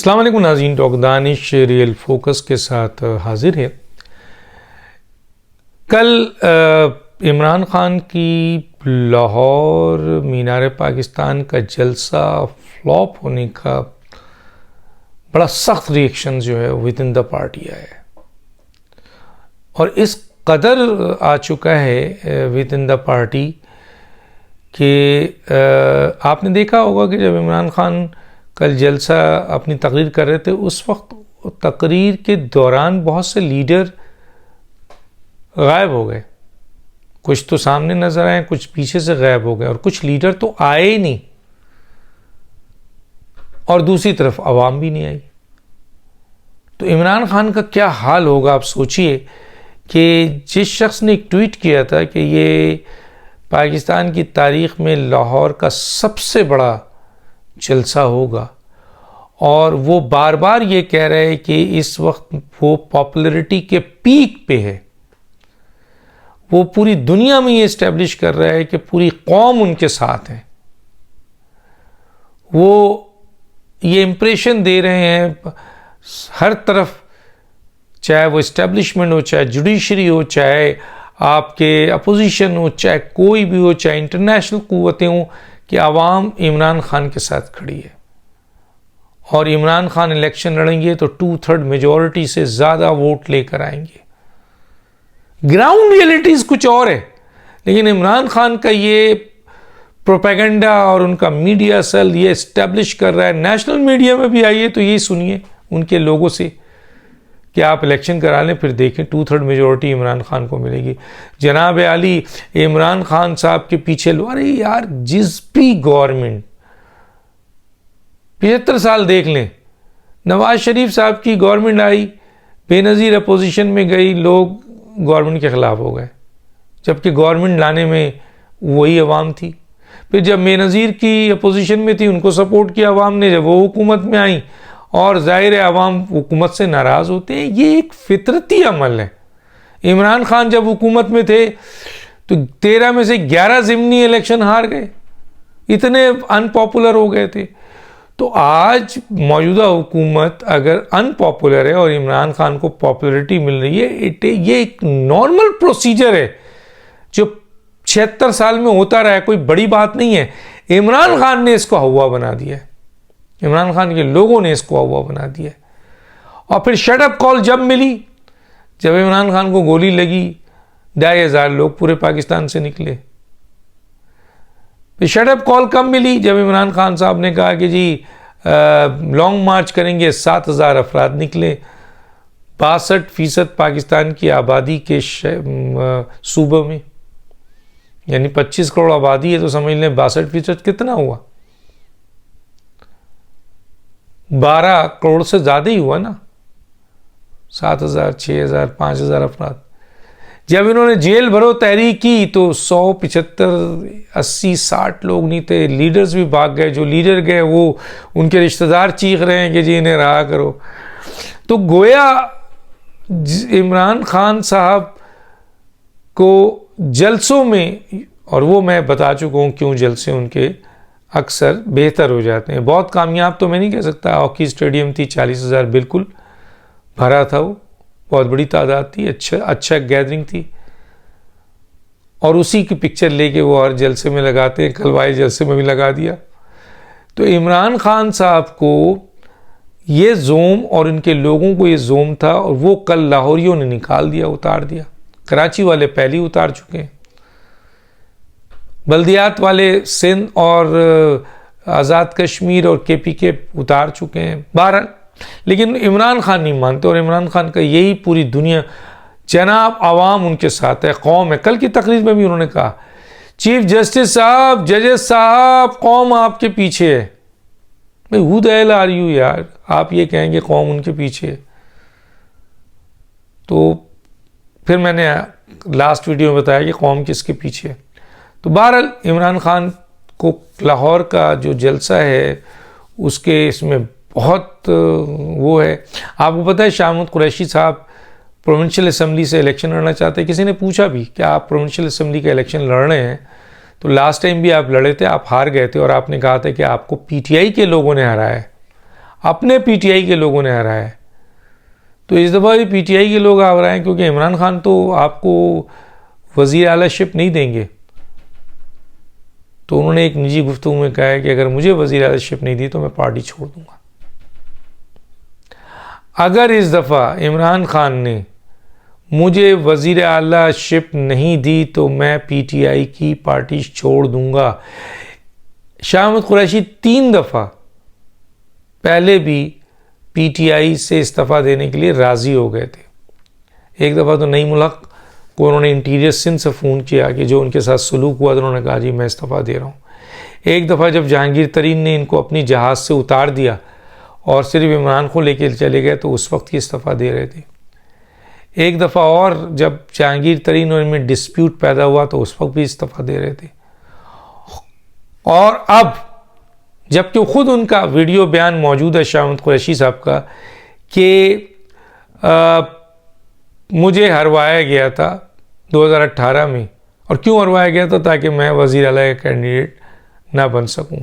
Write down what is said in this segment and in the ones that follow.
अस्सलाम वालेकुम नाज़रीन, डॉक्टर दानिश रियल फोकस के साथ हाजिर है। कल इमरान खान की लाहौर मीनार पाकिस्तान का जलसा फ्लॉप होने का बड़ा सख्त रिएक्शन जो है विद इन द पार्टी आया है और इस कदर आ चुका है विद इन द पार्टी कि आपने देखा होगा कि जब इमरान खान कल जलसा अपनी तकरीर कर रहे थे उस वक्त तकरीर के दौरान बहुत से लीडर गायब हो गए। कुछ तो सामने नज़र आए, कुछ पीछे से गायब हो गए और कुछ लीडर तो आए ही नहीं और दूसरी तरफ आवाम भी नहीं आई। तो इमरान खान का क्या हाल होगा आप सोचिए कि जिस शख्स ने एक ट्वीट किया था कि ये पाकिस्तान की तारीख़ में लाहौर का सबसे बड़ा जलसा होगा और वो बार बार ये कह रहे हैं कि इस वक्त वो पॉपुलैरिटी के पीक पे है, वो पूरी दुनिया में ये इस्टेब्लिश कर रहा है कि पूरी कौम उनके साथ है। वो ये इम्प्रेशन दे रहे हैं हर तरफ, चाहे वो इस्टेब्लिशमेंट हो, चाहे जुडिशरी हो, चाहे आपके अपोजिशन हो, चाहे कोई भी हो, चाहे इंटरनेशनल कुव्वतें हों, कि आवाम इमरान खान के साथ खड़ी है और इमरान खान इलेक्शन लड़ेंगे तो 2/3 मेजॉरिटी से ज़्यादा वोट लेकर आएंगे। ग्राउंड रियलिटीज़ कुछ और है, लेकिन इमरान खान का ये प्रोपेगेंडा और उनका मीडिया सेल ये इस्टेब्लिश कर रहा है। नेशनल मीडिया में भी आइए तो ये सुनिए उनके लोगों से कि आप इलेक्शन करा लें, फिर देखें 2/3 मेजॉरिटी इमरान खान को मिलेगी। जनाब आली इमरान खान साहब के पीछे लो, अरे यार जिस भी गवर्नमेंट 75 साल देख लें, नवाज शरीफ साहब की गवर्नमेंट आई, बेनज़ीर अपोजिशन में गई, लोग गवर्नमेंट के ख़िलाफ़ हो गए, जबकि गवर्नमेंट लाने में वही अवाम थी। फिर जब बेनज़ीर की अपोजिशन में थी उनको सपोर्ट किया अवाम ने, जब वो हुकूमत में आई और ज़ाहिर है अवाम हुकूमत से नाराज़ होते हैं। ये एक फितरती अमल है। इमरान खान जब हुकूमत में थे तो 13 में से 11 ज़िमनी इलेक्शन हार गए, इतने अनपॉपुलर हो गए थे। तो आज मौजूदा हुकूमत अगर अनपॉपुलर है और इमरान खान को पॉपुलरिटी मिल रही है, ये एक नॉर्मल प्रोसीजर है जो 76 साल में होता रहा है, कोई बड़ी बात नहीं है। इमरान खान ने इसको हवा बना दिया है, इमरान खान के लोगों ने इसको हवा बना दिया है। और फिर शट अप कॉल जब मिली, जब इमरान खान को गोली लगी, 2,500 लोग पूरे पाकिस्तान से निकले। फिर शट अप कॉल कब मिली, जब इमरान खान साहब ने कहा कि जी लॉन्ग मार्च करेंगे, 7,000 अफराद निकले। 62% पाकिस्तान की आबादी के सूबों में, यानी 25 करोड़ आबादी है, तो समझ लें 62% कितना हुआ, 12 करोड़ से ज़्यादा ही हुआ ना। 7,000, 6,000, 5,000 अफराद। जब इन्होंने जेल भरो तहरीक की तो 100, 75, 80, 60 लोग नहीं थे। लीडर्स भी भाग गए, जो लीडर गए वो उनके रिश्तेदार चीख रहे हैं कि जी इन्हें रहा करो। तो गोया इमरान खान साहब को जलसों में, और वो मैं बता चुका हूँ क्यों जलसे उनके अक्सर बेहतर हो जाते हैं। बहुत कामयाब तो मैं नहीं कह सकता। हॉकी स्टेडियम थी, 40,000 बिल्कुल भरा था, वो बहुत बड़ी तादाद थी, अच्छा गैदरिंग थी और उसी की पिक्चर लेके वो हर जलसे में लगाते हैं। कल वाले जलसे में भी लगा दिया। तो इमरान खान साहब को ये जोम और इनके लोगों को ये जोम था और वो कल लाहौरियों ने निकाल दिया, उतार दिया। कराची वाले पहले ही उतार चुके हैं, बल्दियात वाले सिंध और आज़ाद कश्मीर और KPK उतार चुके हैं। बहरहाल, लेकिन इमरान खान नहीं मानते और इमरान खान का यही पूरी दुनिया, जनाब आवाम उनके साथ है, कौम है। कल की तकरीर में भी उन्होंने कहा, चीफ जस्टिस साहब, जजेस साहब, कौम आपके पीछे है। भाई who the hell are you यार, आप ये कहेंगे कौम उनके पीछे है। तो फिर मैंने लास्ट वीडियो में बताया कि कौम किसके पीछे है। तो बहरहाल इमरान खान को लाहौर का जो जलसा है उसके इसमें बहुत वो है। आपको पता है शाह महमूद कुरैशी साहब प्रोविंशियल असम्बली से इलेक्शन लड़ना चाहते हैं। किसी ने पूछा भी कि आप प्रोविंशियल असम्बली का इलेक्शन लड़ रहे हैं, तो लास्ट टाइम भी आप लड़े थे, आप हार गए थे और आपने कहा था कि आपको PTI के लोगों ने हराया है। अपने पीटीआई के लोगों ने हराया है। तो इस दफ़ा भी पीटीआई के लोग आ रहे हैं, क्योंकि इमरान खान तो आपको वज़ीर आलाशिप नहीं देंगे। तो उन्होंने एक निजी गुफ्तगू में कहा है कि अगर मुझे वज़ीर आलाशिप नहीं दी तो मैं पार्टी छोड़ दूंगा। अगर इस दफ़ा इमरान खान ने मुझे वज़ीर आलाशिप नहीं दी तो मैं पीटीआई की पार्टी छोड़ दूंगा। शाह अहमद कुरैशी 3 दफ़ा पहले भी पीटीआई से इस्तीफ़ा देने के लिए राज़ी हो गए थे। एक दफ़ा तो नई मुल्क को उन्होंने इंटीरियर सिंध से फ़ोन किया कि जो उनके साथ सलूक हुआ तो उन्होंने कहा जी मैं इस्तीफ़ा दे रहा हूँ। एक दफ़ा जब जहांगीर तरीन ने इनको अपनी जहाज़ से उतार दिया और सिर्फ इमरान को लेके चले गए तो उस वक्त ही इस्तीफ़ा दे रहे थे। एक दफ़ा और जब जहांगीर तरीन और इनमें डिस्प्यूट पैदा हुआ तो उस वक्त भी इस्तीफ़ा दे रहे थे। और अब जबकि खुद उनका वीडियो बयान मौजूद है शाह अहमद कुरैशी साहब का कि मुझे हरवाया गया था 2018 में, और क्यों हरवाया गया था, ताकि मैं वज़ीर आला का कैंडिडेट ना बन सकूं।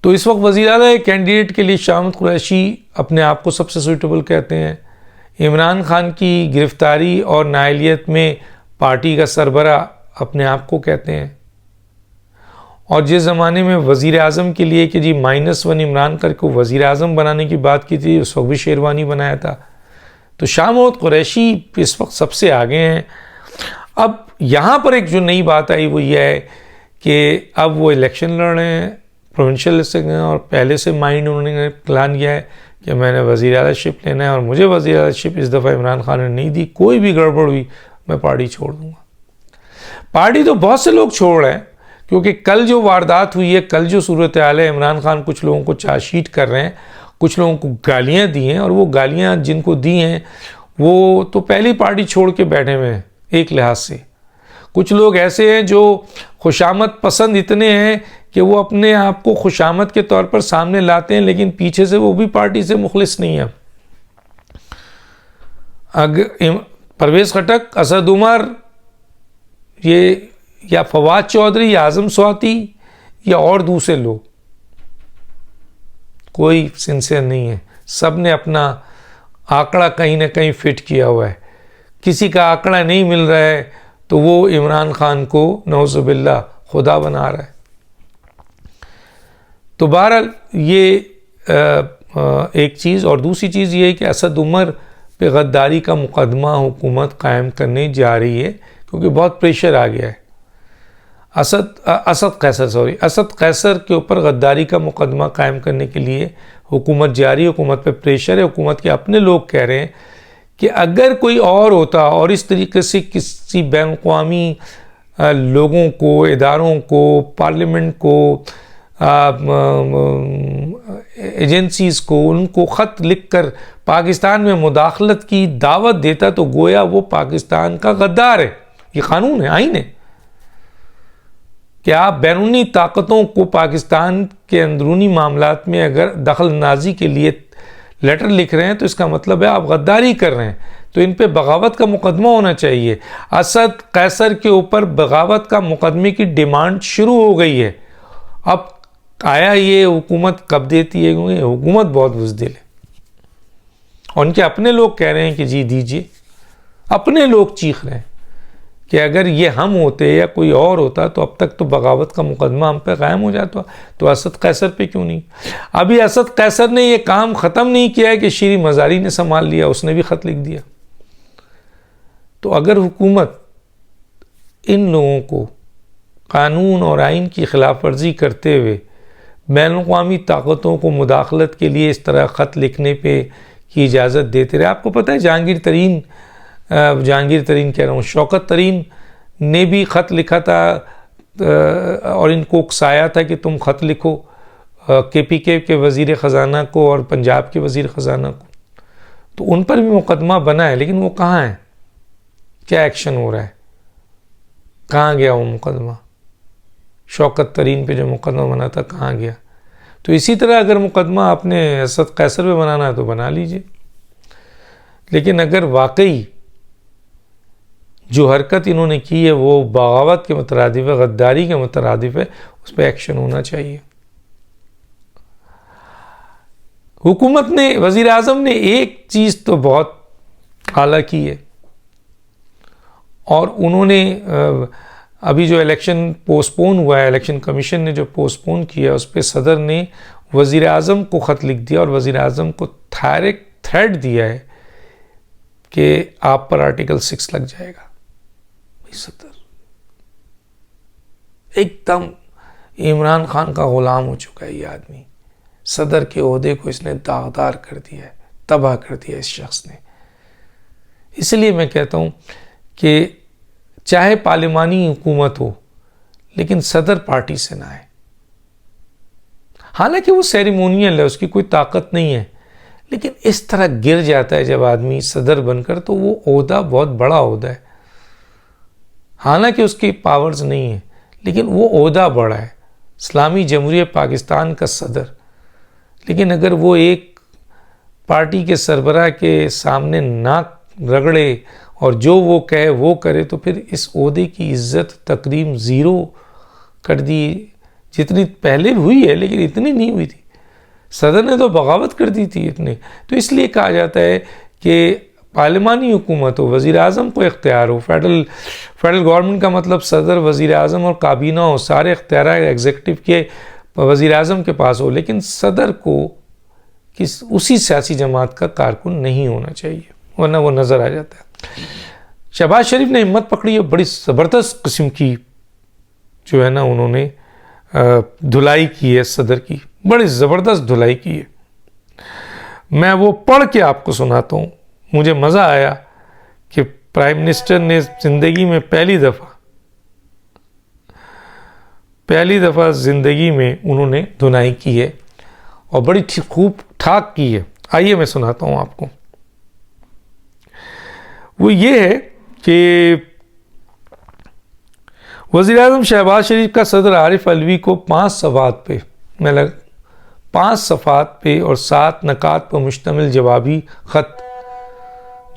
तो इस वक्त वज़ीर आला के कैंडिडेट के लिए शाह अहमद कुरैशी अपने आप को सबसे सूटेबल कहते हैं। इमरान खान की गिरफ्तारी और नाअहलियत में पार्टी का सरबरा अपने आप को कहते हैं। और जिस ज़माने में वज़ीर आज़म के लिए कि जी -1 इमरान करके वज़ीर आज़म बनाने की बात की थी, उस वक्त भी शेरवानी बनाया था। तो शाह अहमद कुरैशी इस वक्त सबसे आगे हैं। अब यहाँ पर एक जो नई बात आई वो ये है कि अब वो इलेक्शन लड़ रहे हैं, प्रोविंशियल से गए, और पहले से माइंड उन्होंने प्लान किया है कि मैंने वज़ीर आलाशिप लेना है और मुझे वज़ीर आलाशिप इस दफ़ा इमरान खान ने नहीं दी, कोई भी गड़बड़ हुई मैं पार्टी छोड़ दूँगा। पार्टी तो बहुत से लोग छोड़ रहे हैं, क्योंकि कल जो वारदात हुई है, कल जो सूरत हाल है, इमरान खान कुछ लोगों को चार्जशीट कर रहे हैं, कुछ लोगों को गालियाँ दी हैं, और वो गालियाँ जिनको दी हैं वो तो पहली पार्टी छोड़ के बैठे हुए हैं एक लिहाज से। कुछ लोग ऐसे हैं जो खुशामद पसंद इतने हैं कि वो अपने आप को खुशामद के तौर पर सामने लाते हैं, लेकिन पीछे से वो भी पार्टी से मुखलिस नहीं है। अगर परवेज़ खटक, असद उमर, ये या फवाद चौधरी या आज़म स्वाति या और दूसरे लोग, कोई सिंसियर नहीं है। सब ने अपना आंकड़ा कहीं ना कहीं फिट किया हुआ है। किसी का आंकड़ा नहीं मिल रहा है तो वो इमरान खान को नौज़ुबिल्लाह खुदा बना रहा है। तो बहरहाल ये एक चीज़, और दूसरी चीज़ ये है कि असद उमर पे गद्दारी का मुकदमा हुकूमत कायम करने जा रही है, क्योंकि बहुत प्रेशर आ गया है। असद कैसर के ऊपर गद्दारी का मुकदमा कायम करने के लिए हुकूमत जारी, हुकूमत पे प्रेशर है। हुकूमत के अपने लोग कह रहे हैं कि अगर कोई और होता और इस तरीके से किसी बैन-अक़वामी लोगों को, इदारों को, पार्लियामेंट को, एजेंसीज़ को, उनको ख़त लिख कर पाकिस्तान में मुदाखलत की दावत देता तो गोया वो पाकिस्तान का गद्दार है। ये कानून है, आईन है कि आप बैरूनी ताकतों को पाकिस्तान के अंदरूनी मामलात में अगर दखल अंदाजी के लिए लेटर लिख रहे हैं तो इसका मतलब है आप गद्दारी कर रहे हैं। तो इन पे बगावत का मुकदमा होना चाहिए। असद कैसर के ऊपर बगावत का मुकदमे की डिमांड शुरू हो गई है। अब आया ये हुकूमत कब देती है, क्योंकि हुकूमत बहुत बुज़दिल है और उनके अपने लोग कह रहे हैं कि जी दीजिए। अपने लोग चीख रहे हैं कि अगर ये हम होते या कोई और होता तो अब तक तो बगावत का मुकदमा हम पे कायम हो जाता, तो असद कैसर पे क्यों नहीं। अभी असद कैसर ने ये काम ख़त्म नहीं किया है कि शीरी मज़ारी ने संभाल लिया, उसने भी ख़त लिख दिया। तो अगर हुकूमत इन लोगों को कानून और आइन की खिलाफ वर्जी करते हुए बैन-अक़वामी ताकतों को मुदाखलत के लिए इस तरह ख़त लिखने पे की इजाज़त देते रहे। आपको पता है जहांगीर तरीन कह रहा हूँ, शौकत तरीन ने भी ख़त लिखा था और इनको उकसाया था कि तुम ख़त लिखो KPK के वज़ीर ख़जाना को और पंजाब के वज़ीर ख़जाना को। तो उन पर भी मुकदमा बना है, लेकिन वो कहाँ है, क्या एक्शन हो रहा है, कहाँ गया वो मुकदमा। शौकत तरीन पे जो मुकदमा बना था कहाँ गया। तो इसी तरह अगर मुकदमा आपने असद कैसर पे बनाना है तो बना लीजिए, लेकिन अगर वाकई जो हरकत इन्होंने की है वो बगावत के मुतरादिफ है, गद्दारी के मुतरादिफ है, उस पर एक्शन होना चाहिए। हुकूमत ने, वज़ीर आज़म ने एक चीज़ तो बहुत आला की है, और उन्होंने अभी जो इलेक्शन पोस्टपोन हुआ है, इलेक्शन कमीशन ने जो पोस्टपोन किया उस पर सदर ने वज़ीर आज़म को ख़त लिख दिया और वज़ीर आज़म को डायरेक्ट थ्रेट दिया है कि आप पर आर्टिकल 6 लग जाएगा। भाई सदर एकदम इमरान खान का ग़ुलाम हो चुका है ये आदमी। सदर के ओहदे को इसने दागदार कर दिया है, तबाह कर दिया इस शख्स ने। इसलिए मैं कहता हूँ कि चाहे पार्लिमानी हुकूमत हो लेकिन सदर पार्टी से ना आए। हालांकि वो सेरेमोनियल है, उसकी कोई ताकत नहीं है, लेकिन इस तरह गिर जाता है जब आदमी सदर बनकर, तो वो ओहदा बहुत बड़ा ओहदा है। हालांकि उसकी पावर्स नहीं है लेकिन वो ओहदा बड़ा है, इस्लामी जमहूरियत पाकिस्तान का सदर। लेकिन अगर वो एक पार्टी के सरबराह के सामने नाक रगड़े और जो वो कहे वो करे, तो फिर इस ओहदे की इज्जत तकरीम ज़ीरो कर दी, जितनी पहले हुई है लेकिन इतनी नहीं हुई थी। सदर ने तो बगावत कर दी थी इतने। तो इसलिए कहा जाता है कि पार्लिमानी हुकूमत हो, वज़ीर आज़म को इख्तियार हो, फेडरल गवर्नमेंट का मतलब सदर, वज़ीर आज़म और काबीना हो, सारे इख्तियार एग्जीक्यूटिव के वज़ीर आज़म के पास हो, लेकिन सदर को उसी सियासी जमात का कारकुन नहीं होना चाहिए, वरना वो नज़र आ जाता है। शहबाज शरीफ ने हिम्मत पकड़ी है, बड़ी ज़बरदस्त किस्म की जो है ना उन्होंने धुलाई की है सदर की, बड़ी ज़बरदस्त धुलाई की है। मैं वो पढ़ के आपको सुनाता हूँ। मुझे मज़ा आया कि प्राइम मिनिस्टर ने ज़िंदगी में पहली दफ़ा ज़िंदगी में उन्होंने धुनाई की है और बड़ी खूब ठाक की है। आइए मैं सुनाता हूँ आपको। वो ये है कि वज़ीर-ए-आज़म शहबाज शरीफ का सदर आरिफ अलवी को 5 सफ़ात पे और 7 नकात पर मुश्तमिल जवाबी ख़त,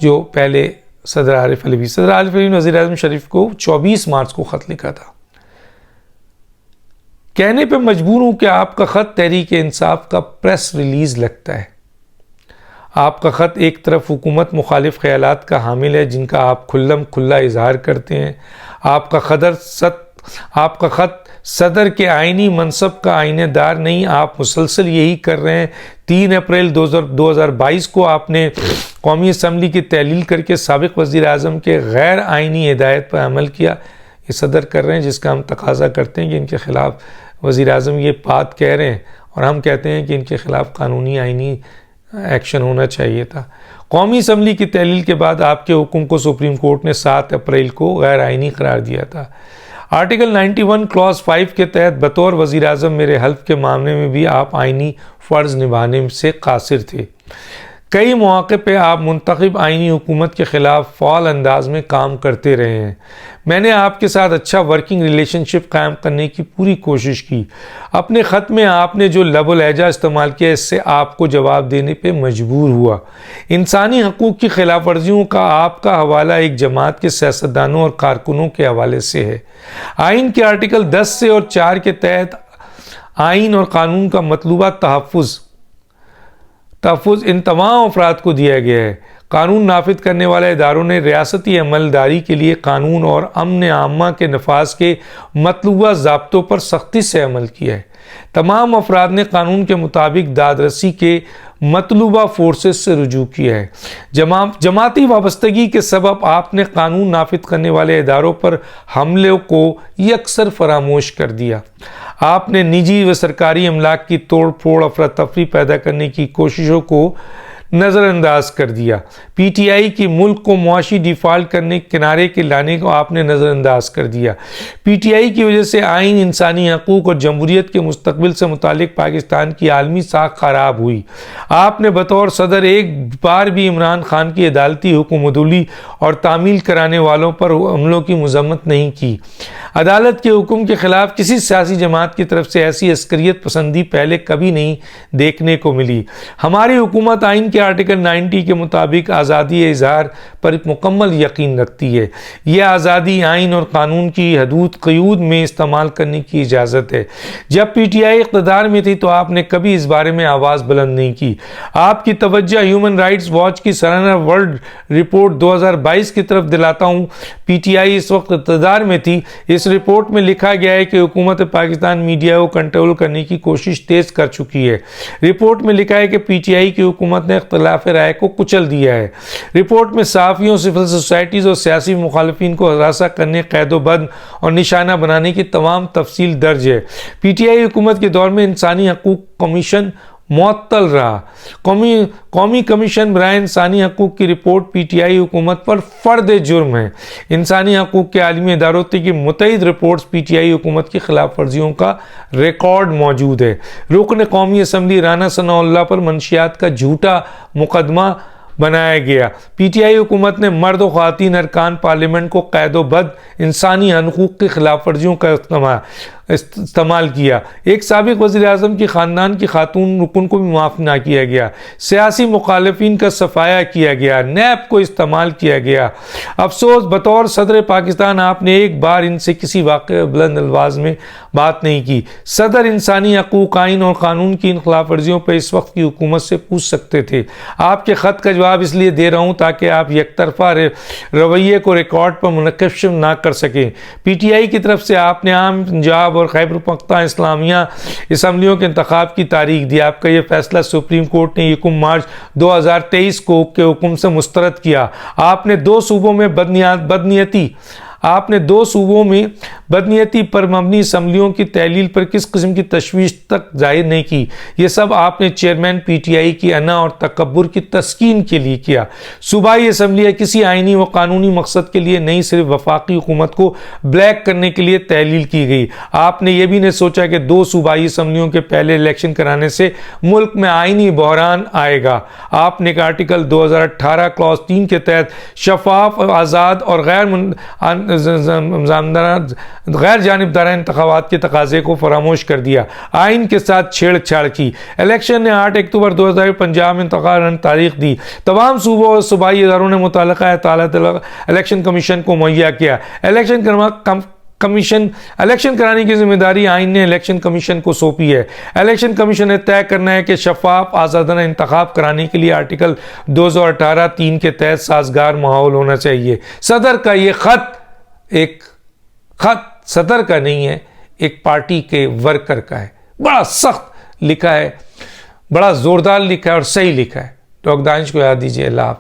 जो पहले सदर आरिफ अलवी ने वज़ीर-ए-आज़म शरीफ को 24 मार्च को ख़त लिखा था। कहने पे मजबूर हूँ कि आपका ख़त तहरीक इंसाफ का प्रेस रिलीज़ लगता है। आपका ख़त एक तरफ हुकूमत मुखालिफ ख़यालात का हामिल है जिनका आप खुल्ला इजहार करते हैं। आपका ख़त सदर के आइनी मनसब का आइनेदार नहीं, आप मुसलसल यही कर रहे हैं। 3 अप्रैल 2022 को आपने कौमी असम्बली की तहलील करके साबिक़ वज़ीर आज़म के गैर आइनी हिदायत पर अमल किया। ये सदर कर रहे हैं, जिसका हम तकाजा करते हैं कि इनके ख़िलाफ़ वज़ीर आज़म ये बात कह रहे हैं और हम कहते हैं कि इनके ख़िलाफ़ कानूनी आइनी एक्शन होना चाहिए था। कौमी असम्बली की तहलील के बाद आपके हुक्म को सुप्रीम कोर्ट ने 7 अप्रैल को गैर आइनी करार दिया था। आर्टिकल 91 क्लॉज 5 के तहत बतौर वज़ीर आज़म मेरे हल्फ के मामले में भी आप आइनी फ़र्ज़ निभाने से कासिर थे। कई मौक़े पे आप मुंतखब आइनी हुकूमत के ख़िलाफ़ फ़ाल अंदाज में काम करते रहे हैं। मैंने आपके साथ अच्छा वर्किंग रिलेशनशिप कायम करने की पूरी कोशिश की। अपने ख़त में आपने जो लबो लहजा इस्तेमाल किया, इससे आपको जवाब देने पे मजबूर हुआ। इंसानी हकूक़ की खिलाफ वर्जियों का आपका हवाला एक जमात के सियासतदानों और कारकुनों के हवाले से है। आइन के आर्टिकल 10 से और 4 के तहत आइन और कानून का मतलूबा तहफ़्फ़ुज़ इन तमाम अफराद को दिया गया है। कानून नाफिद करने वाले इदारों ने रियासती अमलदारी के लिए कानून और अमन आम्मा के नफाज के मतलूबा ज़ाब्तों पर सख्ती से अमल किया है। तमाम अफराद ने कानून के मुताबिक दादरसी के मतलूबा फोर्सेस से रुजू किया है। जमाती वाबस्तगी के सबब आपने कानून नाफिद करने वाले इदारों पर हमलों को यकसर फरामोश कर दिया। आपने निजी व सरकारी अमलाक की तोड़ फोड़ अफरा तफरी पैदा करने की कोशिशों को नज़रअंदाज कर दिया। PTI की मुल्क को मुआशी डिफ़ाल्ट करने किनारे के लाने को आपने नज़रअंदाज कर दिया। PTI की वजह से आइन, इंसानी हकूक़ और जमहूरियत के मुस्तकबिल से मुतालिक पाकिस्तान की आलमी साख ख़राब हुई। आपने बतौर सदर एक बार भी इमरान खान की अदालती हुकूमतुल्ली और तामील कराने वालों पर हमलों की मज़म्मत नहीं की। अदालत के हुक्म के ख़िलाफ़ किसी सियासी जमात की तरफ से ऐसी अस्करियत पसंदी पहले कभी नहीं देखने को मिली। हमारी हुकूमत आइन के आर्टिकल 90 के मुताबिक आज़ादी इज़हार पर मुकम्मल यकीन रखती है। यह आज़ादी आइन और कानून की हदूद क़यूद में इस्तेमाल करने की इजाज़त है। जब PTI इक़्तिदार में थी तो आपने कभी इस बारे में आवाज़ बुलंद नहीं की। आपकी तवज्जो ह्यूमन राइट्स वॉच की सालाना वर्ल्ड रिपोर्ट 2022 की तरफ दिलाता हूँ। PTI इस वक्त इक़्तिदार में थी। इस रिपोर्ट में लिखा गया है कि हुकूमत पाकिस्तान मीडिया को कंट्रोल करने की कोशिश तेज़ कर चुकी है। रिपोर्ट में लिखा है कि PTI की हुकूमत ने इख्तिलाफ राय को कुचल दिया है। रिपोर्ट में सहाफ़ियों, सिविल सोसाइटीज़ और सियासी मुखालिफिन को हरासा करने, कैदोबंद और निशाना बनाने की तमाम तफसील दर्ज है। PTI हुकूमत के दौर में इंसानी हकूक़ कमीशन मुअत्तल रहा। कौमी कमीशन बराए इंसानी हकूक़ की रिपोर्ट PTI हुकूमत पर फ़र्द जुर्म है। इंसानी हकूक़ के आलमी इदारों की मुतअद्दिद रिपोर्ट्स PTI हुकूमत की खिलाफ वर्जियों का रिकॉर्ड मौजूद है। रुकन कौमी असम्बली राना सनाउल्लाह पर मंशियात का झूठा मुकदमा बनाया गया। PTI हुकूमत ने मर्द और ख़वातीन अरकान पार्लियामेंट को कैदोबंद इंसानी हकूक़ की खिलाफ वर्जियों का इस्तेमाल किया। एक साबिक़ वज़ीर आज़म की ख़ानदान की खातून रुकन को भी माफ़ ना किया गया। सियासी मुखालिफिन का सफाया किया गया। नैब को इस्तेमाल किया गया। अफसोस, बतौर सदर पाकिस्तान आपने एक बार इनसे किसी वाक़े बुलंद अल्फाज में बात नहीं की। सदर इंसानी हकूक़, आइन और कानून की इन खिलाफ वर्जियों पर इस वक्त की हुकूमत से पूछ सकते थे। आपके ख़त का जवाब इसलिए दे रहा हूँ ताकि आप एकतरफा रवैये को रिकॉर्ड पर मुनक़िश ना कर सकें। PTI की तरफ से आपने आम पंजाब और खैबर पख्तूनख्वा इस्लामिया असम्बलियों के इंतखाब की तारीख दी। आपका यह फैसला सुप्रीम कोर्ट ने 1 मार्च 2023 को के हुक्म से मुस्तरद किया। आपने दो सूबों में बदनीयती पर मबनी असम्बलियों की तहलील पर किस किस्म की तशवीश तक जाहिर नहीं की। यह सब आपने चेयरमैन PTI की अना और तकब्बुर की तस्कीन के लिए किया। सूबाई असम्बलियाँ किसी आइनी व कानूनी मकसद के लिए नहीं, सिर्फ वफाकी हुकूमत को ब्लैक करने के लिए तहलील की गई। आपने यह भी नहीं सोचा कि 2 सूबाई असम्बलियों के पहले इलेक्शन कराने से मुल्क में आइनी बहरान आएगा। आपने एक आर्टिकल 2018 क्लॉज 3 के तहत शफाफ, आज़ाद और गैर जानिबदाराना इंतखाबात के तकाजे को फरामोश कर दिया। आइन के साथ छेड़छाड़ की। इलेक्शन ने 8 अक्टूबर 2000 पंजाब में इंतखाब तारीख दी। तमाम सूबों और सूबाई इदारों ने मुतल्लिका इलेक्शन कमीशन को मुहैया किया। इलेक्शन कराने की जिम्मेदारी आइन ने इलेक्शन कमीशन को सौंपी है। इलेक्शन कमीशन ने तय करना है कि शफाफ, आज़ादाना इंतखाब कराने के लिए आर्टिकल 2018(3) के तहत साजगार माहौल होना चाहिए। सदर का ये खत सदर का नहीं है, एक पार्टी के वर्कर का है। बड़ा सख्त लिखा है, बड़ा जोरदार लिखा है और सही लिखा है। डॉक्टर दानिश को याद दीजिए। अल्लाह।